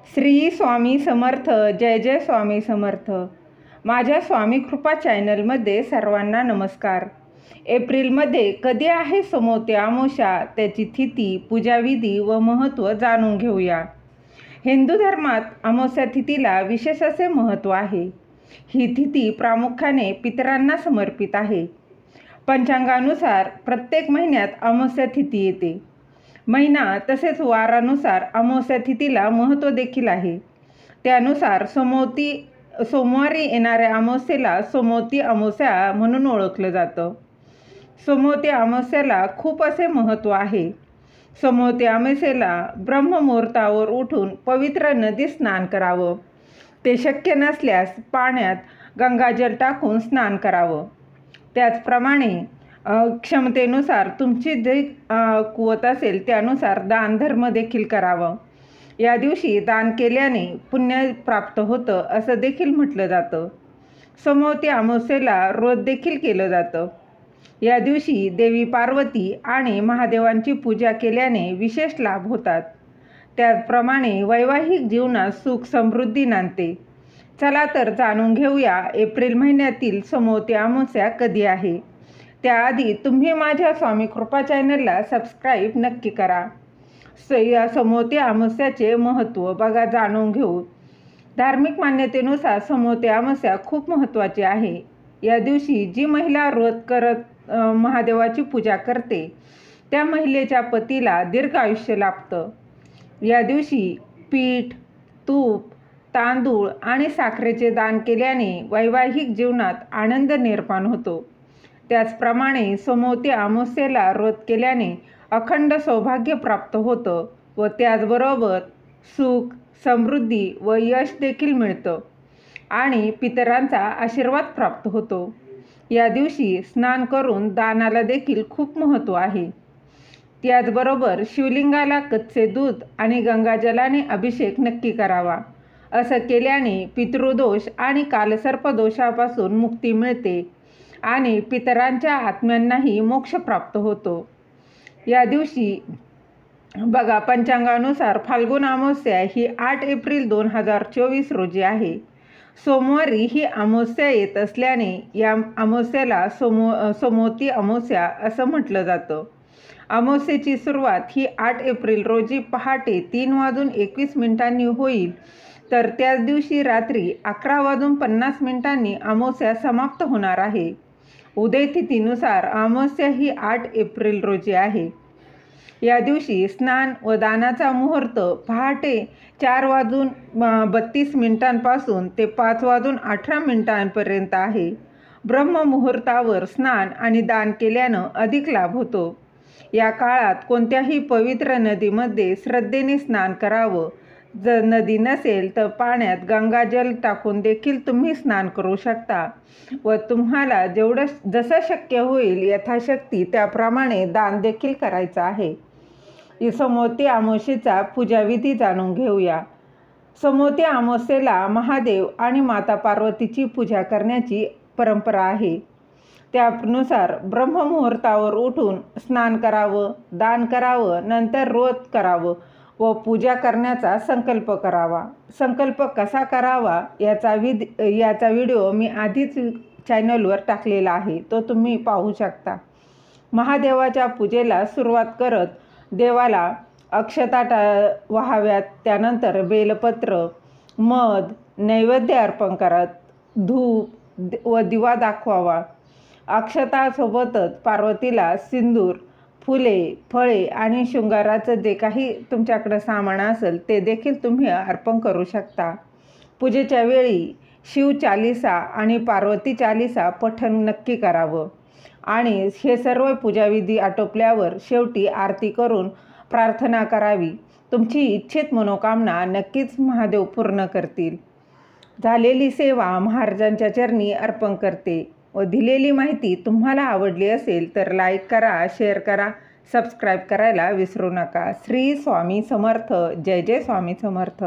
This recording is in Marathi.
श्री स्वामी समर्थ. जय जय स्वामी समर्थ. माझ्या स्वामी कृपा चॅनलमध्ये सर्वांना नमस्कार. एप्रिलमध्ये कधी आहे समोते अमावस्या, त्याची तिथी, पूजाविधी व महत्त्व जाणून घेऊया. हिंदू धर्मात अमावस्या तिथीला विशेष असे महत्त्व आहे. ही तिथी प्रामुख्याने पितरांना समर्पित आहे. पंचांगानुसार प्रत्येक महिन्यात अमावस्या तिथी येते. महिना तसेच वारानुसार अमावस्या तिथीला महत्त्व देखील आहे. त्यानुसार सोमवारी येणाऱ्या अमावस्येला सोमवती अमावस्या म्हणून ओळखलं जातं. सोमवती अमावस्येला खूप असे महत्त्व आहे. सोमवती अमावस्येला ब्रह्ममुहूर्तावर उठून पवित्र नदीत स्नान करावं. ते शक्य नसल्यास पाण्यात गंगाजल टाकून स्नान करावं. त्याचप्रमाणे क्षमतेनुसार तुमची जे कुवत असेल त्यानुसार दान धर्म देखील करावं. या दिवशी दान केल्याने पुण्य प्राप्त होतं असं देखील म्हटलं जातं. सोमवती अमावस्येला व्रत देखील केलं जातं. या दिवशी देवी पार्वती आणि महादेवांची पूजा केल्याने विशेष लाभ होतात. त्याचप्रमाणे वैवाहिक जीवनात सुख समृद्धी नांदते. चला तर जाणून घेऊया एप्रिल महिन्यातील सोमवती अमावस्या कधी आहे. त्याआधी तुम्ही माझ्या स्वामी कृपा चॅनलला सबस्क्राईब नक्की करा. या सोमवती अमावस्याचे महत्त्व बघा, जाणून घेऊ. धार्मिक मान्यतेनुसार सोमवती अमावस्या खूप महत्त्वाची आहे. या दिवशी जी महिला व्रत करत महादेवाची पूजा करते त्या महिलेच्या पतीला दीर्घ आयुष्य लाभतं. या दिवशी पीठ, तूप, तांदूळ आणि साखरेचे दान केल्याने वैवाहिक जीवनात आनंद निर्माण होतो. त्याचप्रमाणे सोमवती अमावस्येला व्रत केल्याने अखंड सौभाग्य प्राप्त होतं व त्याचबरोबर सुख, समृद्धी व यश देखील मिळतं आणि पितरांचा आशीर्वाद प्राप्त होतो. या दिवशी स्नान करून दानाला देखील खूप महत्त्व आहे. त्याचबरोबर शिवलिंगाला कच्चे दूध आणि गंगाजलाने अभिषेक नक्की करावा. असं केल्याने पितृदोष आणि कालसर्पदोषापासून मुक्ती मिळते आणि पितरांच्या आत्म्यांनाही मोक्ष प्राप्त होतो. या दिवशी बघा, पंचांगानुसार फाल्गुन अमावस्या ही 8 एप्रिल 2024 रोजी आहे. सोमवारी ही अमावस्या येत असल्याने या अमावस्येला सोमवती अमावस्या असं म्हटलं जातं. अमावस्येची सुरुवात ही 8 एप्रिल रोजी पहाटे 3:21 होईल, तर त्याच दिवशी रात्री 11:50 अमावस्या समाप्त होणार आहे. उदय तिथीनुसार अमावस्या ही 8 एप्रिल रोजी आहे. या दिवशी स्नान व दानाचा मुहूर्त पहाटे 4:32 पासून ते 5:18 आहे. ब्रह्ममुहूर्तावर स्नान आणि दान केल्यानं अधिक लाभ होतो. या काळात कोणत्याही पवित्र नदीमध्ये श्रद्धेने स्नान करावं. जर नदी नसेल तर पाण्यात गंगाजल टाकून देखील तुम्ही स्नान करू शकता व तुम्हाला जसं शक्य होईल यथाशक्ती त्याप्रमाणे दान देखील करायचं आहे. सोमवती अमावस्येचा पूजाविधी जाणून घेऊया. सोमवती अमावस्येला महादेव आणि माता पार्वतीची पूजा करण्याची परंपरा आहे. त्यानुसार ब्रह्ममुहूर्तावर उठून स्नान करावं, दान करावं, नंतर व्रत करावं व पूजा करण्याचा संकल्प करावा. संकल्प कसा करावा याचा व्हिडिओ मी आधीच चॅनलवर टाकलेला आहे, तो तुम्ही पाहू शकता. महादेवाच्या पूजेला सुरुवात करत देवाला अक्षता वाहाव्यात. त्यानंतर बेलपत्र, मध, नैवेद्य अर्पण करत धूप व दिवा दाखवावा. अक्षतासोबतच पार्वतीला सिंदूर, फुले, फळे आणि शृंगाराचं जे काही तुमच्याकडं सामान असेल ते देखील तुम्ही अर्पण करू शकता. पूजेच्या वेळी शिव चालीसा आणि पार्वती चालीसा पठण नक्की करावं आणि हे सर्व पूजाविधी आटोपल्यावर शेवटी आरती करून प्रार्थना करावी. तुमची इच्छित मनोकामना नक्कीच महादेव पूर्ण करतील. झालेली सेवा महाराजांच्या चरणी अर्पण करते व दिलेली माहिती तुम्हाला आवडली असेल तर लाईक करा, शेअर करा, सबस्क्राईब करायला विसरू नका. श्री स्वामी समर्थ. जय जय स्वामी समर्थ.